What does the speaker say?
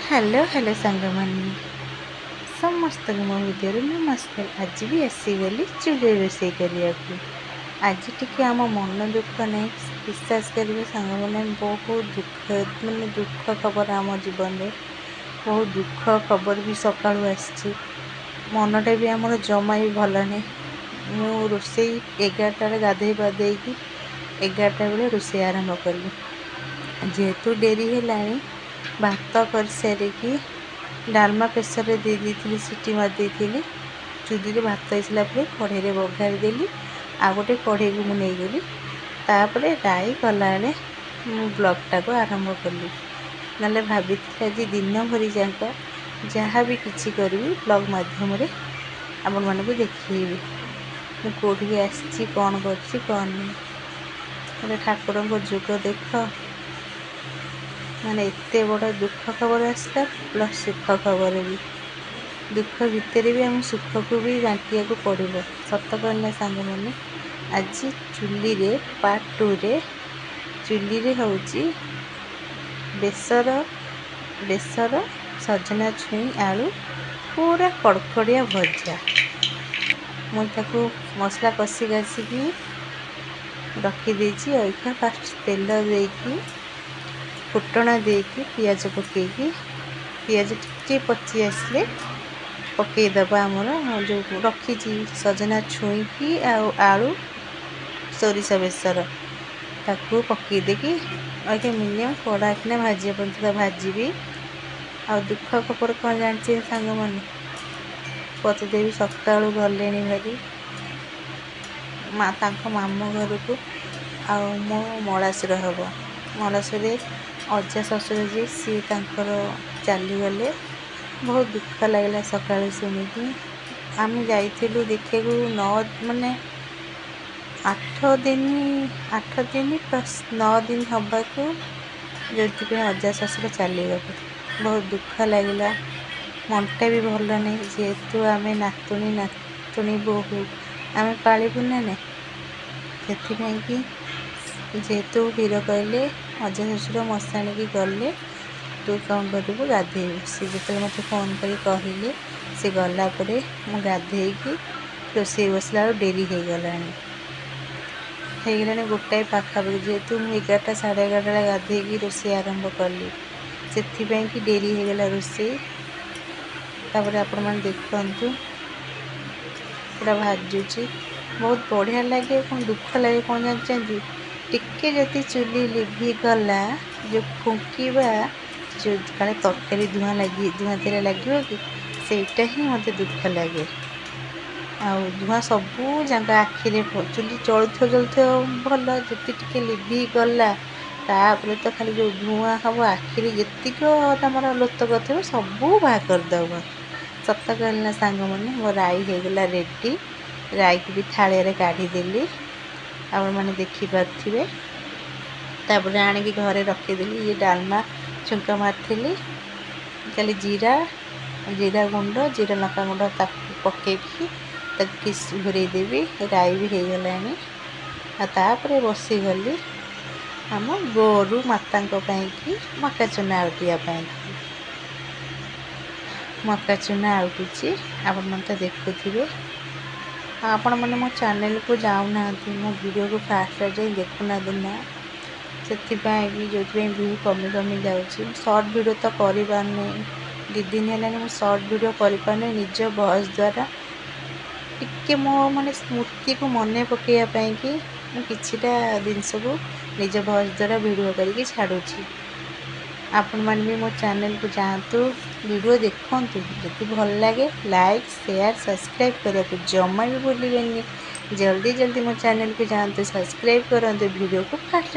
Hello hello सांगमानी समस्त मो भितर नमस्कार। आज भी आसीगली चूल्हे रोषे करने। आज टी आम मन दुख नहीं, विश्वास करेंगे सांग मैंने बहुत दुख मानने दुख खबर आम जीवन में बहुत दुख खबर भी सका मनटा भी आमर जमा भी भल नहीं। मु रोषे 11टार गाधे पाधे 11टा बेले रोषे आरंभ कली। जेहेतु डेरी है भात कर सारिकी डालमा प्रेसर दे दी सीटी मार चुली भात होगा कढ़े बघार देली आ गोटे कढ़े को मुझे गली तापर राई कला ब्लॉगटा को आरंभ कली। ना भाभी आज दिन भरी जाक जहाँ भी किसी करी ब्लॉग मध्यम आपण मानक देखी कौटी आसी कौन कर ठाकुर जुग देख माने एते बड़ा दुख खबर आसला प्लस सुख खबर भी। दुख भितर भी आम सुख को भी बांटिया को पड़ो। सत कहना सांग मैंने आज चुली रे पार्ट 2 रे चुली रे होची बेसर सजना छुई आलू पूरा कड़कड़िया भजा। मुझे मसला कषि कासिकी रखी अखा फास्ट तेल देकी फुटना देकी पियाज पकईकी पियाज टे पची आसले पकईदबा आमर जो रखी सजना छुईकी आलू सोरिष बेसर ताकू पकईदेकी अगे मिनिमम कड़ा किना भाजी पड़ता भाजी। आ दुख खबर कौन जानते सांग मैंने पतिदेवी सका गले भारी मामू घर को आ मो मलासुर हम मलासुर अजा ससुर जी सी चलीगले बहुत दुख लगे सका शुणिकी आम जाइलु देखा 9 माने 8 दिन प्लस 9 दिन हवा को जो अजा ससुर चलीगले बहुत दुख लगे। मनटा भी भल नहीं जेहेतु आम नातुणी बोहू आम पालू ना ना से जेहेतु हीर कहले अजा ससुर मशाणी की गले तू कौन करू गाधेबू सी जो मत फोन कर कहले सी गलापर मु गाधेकी रोषे बसला डेरी हो गला गोटाए पाखापाखि जेहेतु मुझे 11टा साढ़े 11टा गाधेकी रोषे आरंभ कली से कि डेरी हो गला रोषे। तापर आपण मैंने देखु पूरा भाजुची बहुत बढ़िया लगे कौन दुख लगे कौन जानते टिके जति चुली लिभि गला जो फुंकवा जो काले तरकारी धुआं लगी धुआं तेरा लगे कि सेटा ही मत दुख लगे। आ धुआं सबू जगह आखिरे चुली चलुथ भल जति टिके लिभि गला तापर तो खाली जो धुआं हम आखिरी जीक तुम लोतक थे सबू बाहर करदेव। सत कहना सांग मैंने मो राई होगला रेडी राई को भी थालिया काढ़ीदेली आप मैंने देखिपे। तापर आणिकी घरे रखीदेली ये डालमा छुंका मारी खाली जीरा गुंड जीरा लंका गुंड पकईकी घूरेदेवी राई भी हो गला। बसीगली आम गोरु माता मका चूना आउटिया मका चूना आउटुची आप तो देखुए। आपण मैंने मो चैनल को जाऊना मो वीडियो को फास्ट जाए देखुना ना से जो व्यू कमी कमी जाऊँगी शॉर्ट वीडियो तो करपारे 2 दिन है शॉर्ट वीडियो करपारे निज वॉइस द्वारा टिके मो माने स्मृति को मन पकईवाई कि किछिटा जिनस को निज वॉइस द्वारा वीडियो करके छाड़ुची। आपण मैंने भी मो चैनल को जातु वीडियो देखु जब भल लगे लाइक शेयर सब्सक्राइब करने को जमा भी भूलिए। जल्दी जल्दी मो चैनल को जातु सब्सक्राइब करूँ वीडियो को फास्ट